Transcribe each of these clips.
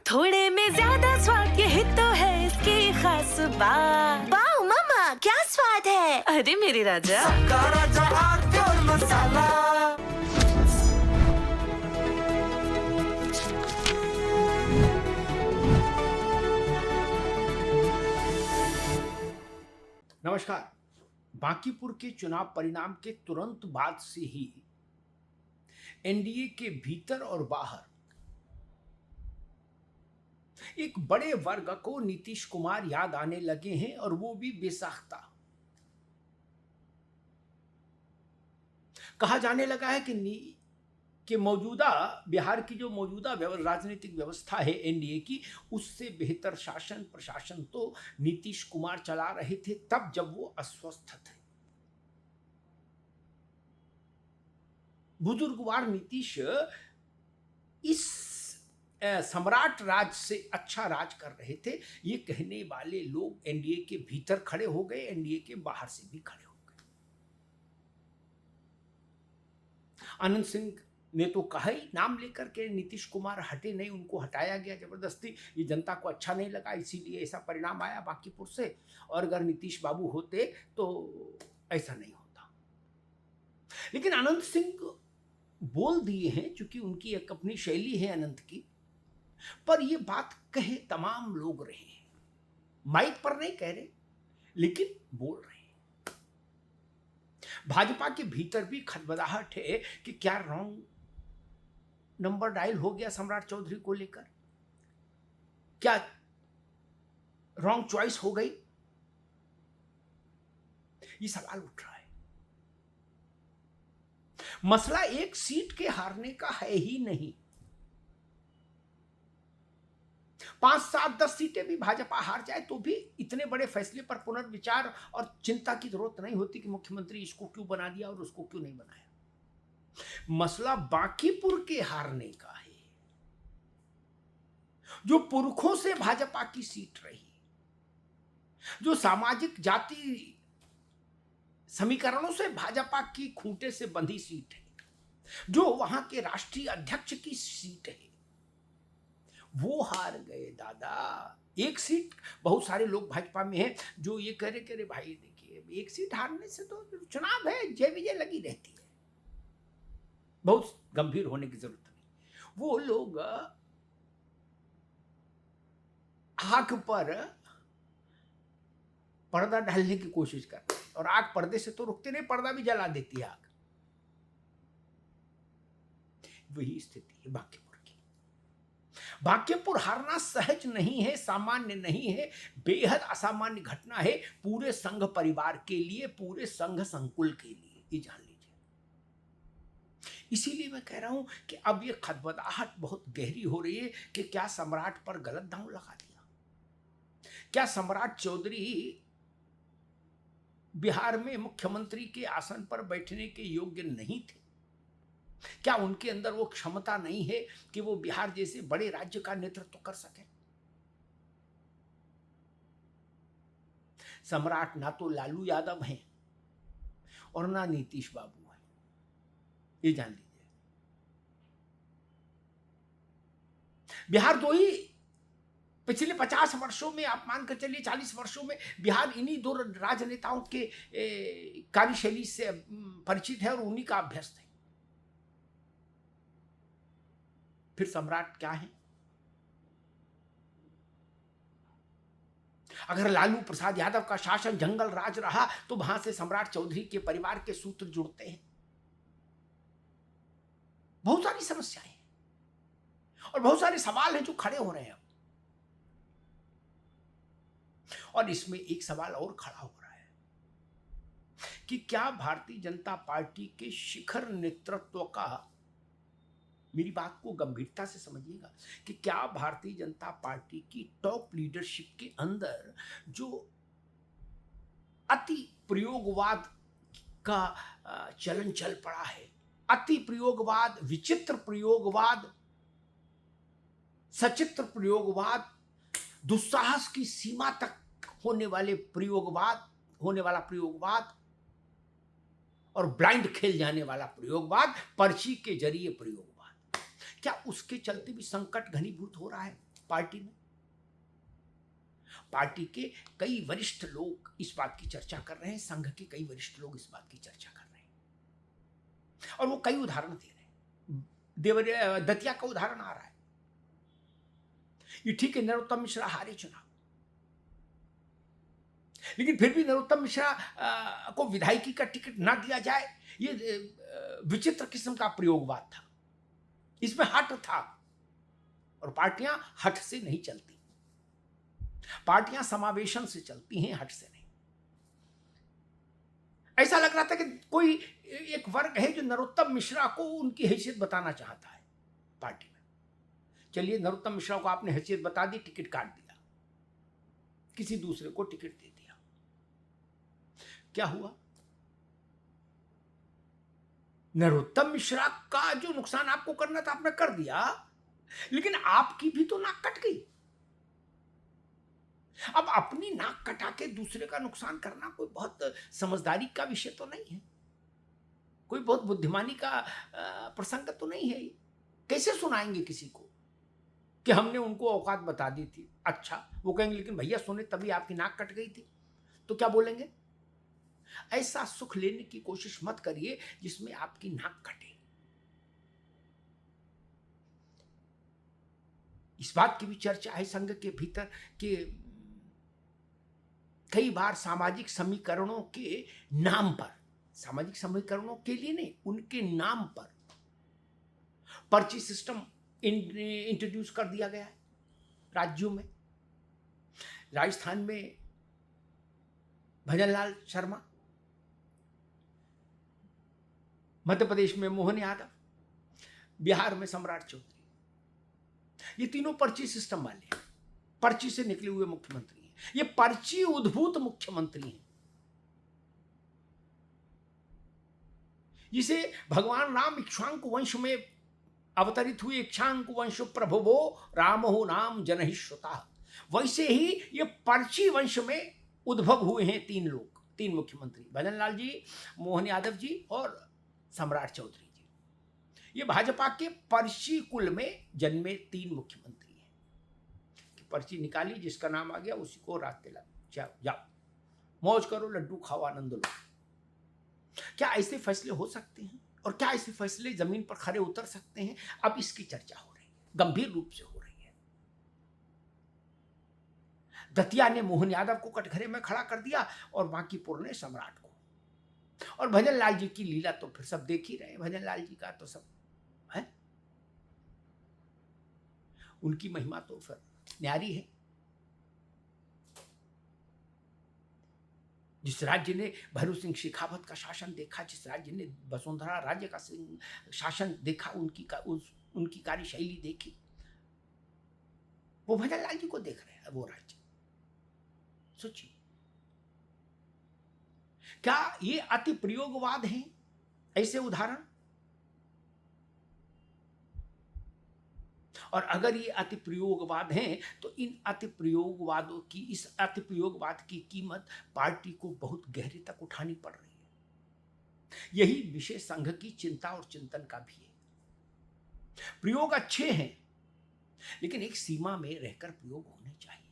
थोड़े में ज्यादा स्वाद, यही तो है इसकी खास बात। वाओ मम्मा, क्या स्वाद है। अरे मेरे राजा, सबका राजा आरती और मसाला। नमस्कार। बांकीपुर के चुनाव परिणाम के तुरंत बाद से ही एनडीए के भीतर और बाहर एक बड़े वर्ग को नीतीश कुमार याद आने लगे हैं, और वो भी बेसाख्ता। कहा जाने लगा है कि मौजूदा बिहार की जो मौजूदा राजनीतिक व्यवस्था है एनडीए की, उससे बेहतर शासन प्रशासन तो नीतीश कुमार चला रहे थे तब जब वो अस्वस्थ थे। बुजुर्गवार नीतीश इस सम्राट राज से अच्छा राज कर रहे थे, ये कहने वाले लोग एनडीए के भीतर खड़े हो गए, एनडीए के बाहर से भी खड़े हो गए। आनंद सिंह ने तो कहा ही, नाम लेकर के नीतीश कुमार हटे नहीं, उनको हटाया गया जबरदस्ती। ये जनता को अच्छा नहीं लगा, इसीलिए ऐसा परिणाम आया बांकीपुर से। और अगर नीतीश बाबू होते तो ऐसा नहीं होता। लेकिन आनंद सिंह बोल दिए हैं, चूंकि उनकी एक अपनी शैली है अनंत की, पर ये बात कहे तमाम लोग रहे हैं, माइक पर नहीं कह रहे लेकिन बोल रहे हैं। भाजपा के भीतर भी खदबदाहट है कि क्या रॉन्ग नंबर डायल हो गया सम्राट चौधरी को लेकर, क्या रॉन्ग चॉइस हो गई, ये सवाल उठ रहा है। मसला एक सीट के हारने का है ही नहीं। 5, 7, 10 सीटें भी भाजपा हार जाए तो भी इतने बड़े फैसले पर पुनर्विचार और चिंता की जरूरत नहीं होती कि मुख्यमंत्री इसको क्यों बना दिया और उसको क्यों नहीं बनाया। मसला बांकीपुर के हारने का है, जो पुरखों से भाजपा की सीट रही, जो सामाजिक जाति समीकरणों से भाजपा की खूंटे से बंधी सीट है, जो वहां के राष्ट्रीय अध्यक्ष की सीट है, वो हार गए दादा। एक सीट, बहुत सारे लोग भाजपा में हैं जो ये कह रहे भाई देखिए, एक सीट हारने से तो चुनाव है, जय विजय लगी रहती है, बहुत गंभीर होने की जरूरत नहीं। वो लोग आग पर पर्दा डालने की कोशिश कर रहे हैं, और आग पर्दे से तो रुकती नहीं, पर्दा भी जला देती है आग। वही स्थिति है बांकीपुर की। बांकीपुर हारना सहज नहीं है, सामान्य नहीं है, बेहद असामान्य घटना है पूरे संघ परिवार के लिए, पूरे संघ संकुल के लिए, ये जान लीजिए। इसीलिए मैं कह रहा हूं कि अब ये खदबदाहट बहुत गहरी हो रही है कि क्या सम्राट पर गलत दांव लगा दिया, क्या सम्राट चौधरी बिहार में मुख्यमंत्री के आसन पर बैठने के योग्य नहीं थे, क्या उनके अंदर वो क्षमता नहीं है कि वो बिहार जैसे बड़े राज्य का नेतृत्व कर सके। सम्राट ना तो लालू यादव हैं और ना नीतीश बाबू हैं, ये जान लीजिए। बिहार दो ही पिछले 50 वर्षों में, आप मान कर चलिए 40 वर्षों में, बिहार इन्हीं दो राजनेताओं के कार्यशैली से परिचित है और उन्हीं का अभ्यस्त है। फिर सम्राट क्या है? अगर लालू प्रसाद यादव का शासन जंगल राज रहा तो वहां से सम्राट चौधरी के परिवार के सूत्र जुड़ते हैं। बहुत सारी समस्याएं हैं और बहुत सारे सवाल हैं जो खड़े हो रहे हैं अब। और इसमें एक सवाल और खड़ा हो रहा है कि क्या भारतीय जनता पार्टी के शिखर नेतृत्व का, मेरी बात को गंभीरता से समझिएगा, कि क्या भारतीय जनता पार्टी की टॉप लीडरशिप के अंदर जो अति प्रयोगवाद का चलन चल पड़ा है, अति प्रयोगवाद, विचित्र प्रयोगवाद, सचित्र प्रयोगवाद, दुस्साहस की सीमा तक होने वाला प्रयोगवाद और ब्लाइंड खेल जाने वाला प्रयोगवाद, पर्ची के जरिए प्रयोगवाद, क्या उसके चलते भी संकट घनीभूत हो रहा है? पार्टी में। पार्टी के कई वरिष्ठ लोग इस बात की चर्चा कर रहे हैं, संघ के कई वरिष्ठ लोग इस बात की चर्चा कर रहे हैं, और वो कई उदाहरण दे रहे हैं। दतिया का उदाहरण आ रहा है। ये ठीक है, नरोत्तम मिश्रा हारे चुनाव, लेकिन फिर भी नरोत्तम मिश्रा को विधायकी का टिकट ना दिया जाए, ये विचित्र किस्म का प्रयोगवाद था। इसमें हट था, और पार्टियां हट से नहीं चलती, पार्टियां समावेशन से चलती हैं, हट से नहीं। ऐसा लग रहा था कि कोई एक वर्ग है जो नरोत्तम मिश्रा को उनकी हैसियत बताना चाहता है पार्टी में। चलिए, नरोत्तम मिश्रा को आपने हैसियत बता दी, टिकट काट दिया, किसी दूसरे को टिकट दे दिया। क्या हुआ? नरोत्तम मिश्रा का जो नुकसान आपको करना था आपने कर दिया, लेकिन आपकी भी तो नाक कट गई। अब अपनी नाक कटा के दूसरे का नुकसान करना कोई बहुत समझदारी का विषय तो नहीं है, कोई बहुत बुद्धिमानी का प्रसंग तो नहीं है। कैसे सुनाएंगे किसी को कि हमने उनको औकात बता दी थी? अच्छा, वो कहेंगे लेकिन भैया सुने तभी आपकी नाक कट गई थी, तो क्या बोलेंगे? ऐसा सुख लेने की कोशिश मत करिए जिसमें आपकी नाक कटे। इस बात की भी चर्चा है संघ के भीतर कि कई बार सामाजिक समीकरणों के नाम पर, सामाजिक समीकरणों के लिए नहीं, उनके नाम पर पर्ची सिस्टम इंट्रोड्यूस कर दिया गया है राज्यों में। राजस्थान में भजनलाल शर्मा, मध्य प्रदेश में मोहन यादव, बिहार में सम्राट चौधरी, ये तीनों पर्ची सिस्टम वाले हैं, पर्ची से निकले हुए मुख्यमंत्री हैं। ये पर्ची उद्भूत मुख्यमंत्री हैं, जिसे भगवान राम इक्ष्वाकु वंश में अवतरित हुए इक्ष्वाकु वंश प्रभुवो रामो नाम जनहि श्रुता, वैसे ही ये पर्ची वंश में उद्भव हुए हैं तीन लोग, तीन मुख्यमंत्री, भजनलाल जी, मोहन यादव जी और सम्राट चौधरी जी। ये भाजपा के पर्ची कुल में जन्मे तीन मुख्यमंत्री हैं कि पर्ची निकाली, जिसका नाम आ गया उसी को रास्ते ला, जाओ मौज करो, लड्डू खाओ, आनंद लो। क्या ऐसे फैसले हो सकते हैं? और क्या ऐसे फैसले जमीन पर खरे उतर सकते हैं? अब इसकी चर्चा हो रही है, गंभीर रूप से हो रही है। दतिया ने मोहन यादव को कटघरे में खड़ा कर दिया और बांकीपुर ने सम्राट को। और भजनलाल जी की लीला तो फिर सब देख ही रहे हैं, भजनलाल जी का तो सब है, उनकी महिमा तो फिर न्यारी है। जिस राज्य ने भैरू सिंह शेखावत का शासन देखा, जिस राज्य ने वसुंधरा राज्य का शासन देखा, उनकी कार्यशैली देखी, वो भजनलाल जी को देख रहे हैं। वो राज्य सोचिए, क्या ये अति प्रयोगवाद हैं ऐसे उदाहरण? और अगर ये अति प्रयोगवाद हैं तो इन अति प्रयोगवादों की, इस अति प्रयोगवाद की कीमत पार्टी को बहुत गहरे तक उठानी पड़ रही है। यही विषय संघ की चिंता और चिंतन का भी है। प्रयोग अच्छे हैं, लेकिन एक सीमा में रहकर प्रयोग होने चाहिए।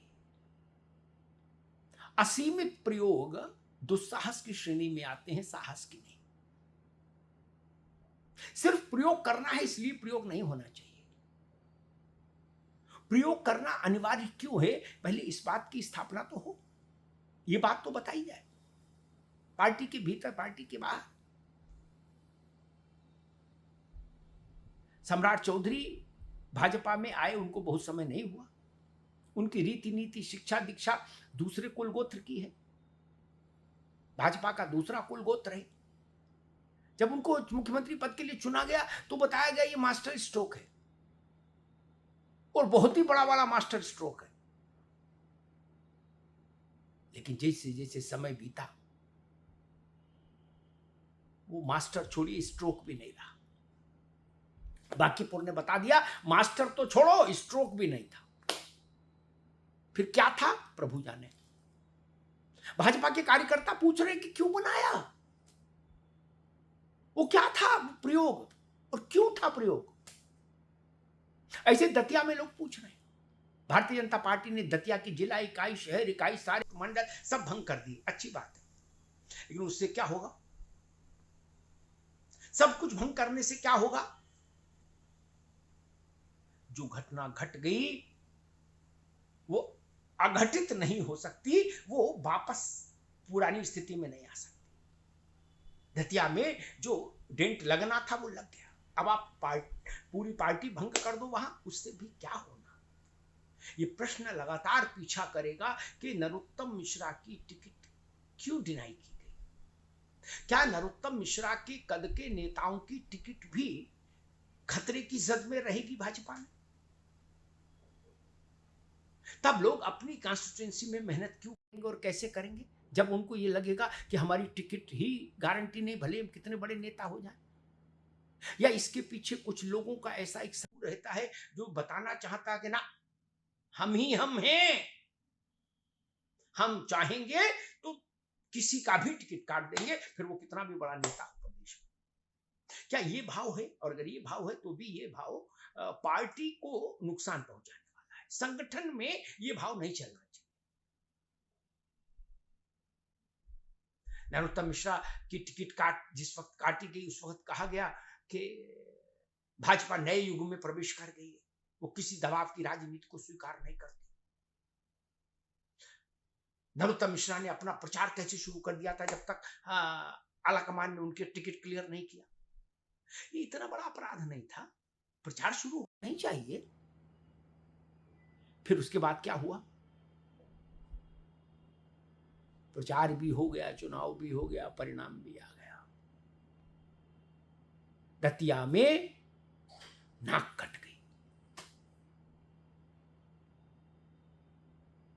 असीमित प्रयोग दुस्साहस की श्रेणी में आते हैं, साहस की नहीं। सिर्फ प्रयोग करना है इसलिए प्रयोग नहीं होना चाहिए। प्रयोग करना अनिवार्य क्यों है, पहले इस बात की स्थापना तो हो, यह बात तो बताई जाए, पार्टी के भीतर, पार्टी के बाहर। सम्राट चौधरी भाजपा में आए, उनको बहुत समय नहीं हुआ, उनकी रीति नीति, शिक्षा दीक्षा दूसरे कुल गोत्र की है, भाजपा का दूसरा कुल गोत्र है। जब उनको मुख्यमंत्री पद के लिए चुना गया तो बताया गया ये मास्टर स्ट्रोक है, और बहुत ही बड़ा वाला मास्टर स्ट्रोक है। लेकिन जैसे जैसे समय बीता, वो मास्टर छोड़िए, स्ट्रोक भी नहीं रहा। बांकीपुर ने बता दिया, मास्टर तो छोड़ो, स्ट्रोक भी नहीं था। फिर क्या था, प्रभु जाने। भाजपा के कार्यकर्ता पूछ रहे कि क्यों बनाया, वो क्या था प्रयोग, और क्यों था प्रयोग? ऐसे दतिया में लोग पूछ रहे हैं। भारतीय जनता पार्टी ने दतिया की जिला इकाई, शहर इकाई, सारे मंडल सब भंग कर दिए, अच्छी बात है, लेकिन उससे क्या होगा? सब कुछ भंग करने से क्या होगा? जो घटना घट गई वो अघटित नहीं हो सकती, वो वापस पुरानी स्थिति में नहीं आ सकती। दतिया में जो डेंट लगना था वो लग गया, अब आप पूरी पार्टी भंग कर दो वहां, उससे भी क्या होना? ये प्रश्न लगातार पीछा करेगा कि नरोत्तम मिश्रा की टिकट क्यों डिनाई की गई? क्या नरोत्तम मिश्रा के कद के नेताओं की टिकट भी खतरे की जद में रहेगी भाजपा में? तब लोग अपनी कॉन्स्टिट्यूएंसी में मेहनत क्यों करेंगे और कैसे करेंगे, जब उनको ये लगेगा कि हमारी टिकट ही गारंटी नहीं, भले हम कितने बड़े नेता हो जाएं। या इसके पीछे कुछ लोगों का ऐसा एक समूह रहता है जो बताना चाहता कि ना, हम ही हम हैं, हम चाहेंगे तो किसी का भी टिकट काट देंगे, फिर वो कितना भी बड़ा नेता हो प्रदेश में। क्या ये भाव है? और अगर ये भाव है तो भी ये भाव पार्टी को नुकसान पहुंचाने वाला है। संगठन में ये भाव नहीं चलना चाहिए। नरोत्तम मिश्रा की टिकट जिस वक्त काटी गई, उस वक्त कहा गया कि भाजपा नए युग में प्रवेश कर गई है, वो किसी दबाव की राजनीति को स्वीकार नहीं करती। नरोत्तम मिश्रा ने अपना प्रचार कैसे शुरू कर दिया था जब तक आलाकमान ने उनके टिकट क्लियर नहीं किया? ये इतना बड़ा अपराध नहीं था, प्रचार शुरू होना ही चाहिए। फिर उसके बाद क्या हुआ? प्रचार भी हो गया, चुनाव भी हो गया, परिणाम भी आ गया। दतिया में नाक कट गई।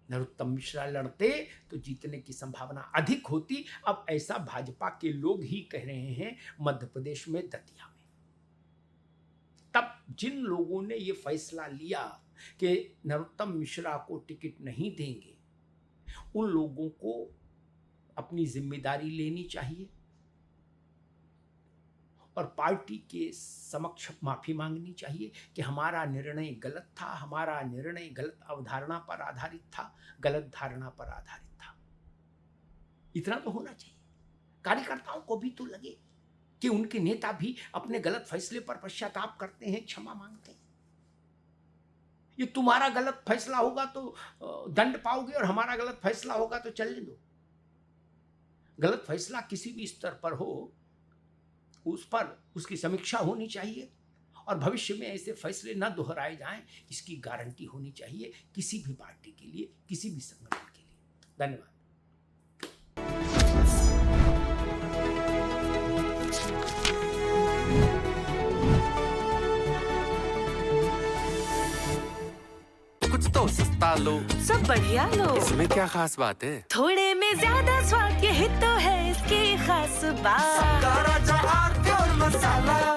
नरोत्तम मिश्रा लड़ते तो जीतने की संभावना अधिक होती। अब ऐसा भाजपा के लोग ही कह रहे हैं मध्य प्रदेश में, दतिया में। तब जिन लोगों ने ये फैसला लिया कि नरोत्तम मिश्रा को टिकट नहीं देंगे, उन लोगों को अपनी जिम्मेदारी लेनी चाहिए और पार्टी के समक्ष माफी मांगनी चाहिए कि हमारा निर्णय गलत था, हमारा निर्णय गलत अवधारणा पर आधारित था, गलत धारणा पर आधारित था। इतना तो होना चाहिए। कार्यकर्ताओं को भी तो लगे कि उनके नेता भी अपने गलत फैसले पर पश्चाताप करते हैं, क्षमा मांगते हैं। ये तुम्हारा गलत फैसला होगा तो दंड पाओगे और हमारा गलत फैसला होगा तो चलने दो। गलत फैसला किसी भी स्तर पर हो, उस पर उसकी समीक्षा होनी चाहिए और भविष्य में ऐसे फैसले न दोहराए जाएं, इसकी गारंटी होनी चाहिए किसी भी पार्टी के लिए, किसी भी संगठन के लिए। धन्यवाद। कुछ तो सस्ता लो, सब बढ़िया लो, इसमें क्या खास बात है? थोड़े में ज्यादा स्वाद, यही तो है इसकी खास बात। राजा आर प्योर मसाला।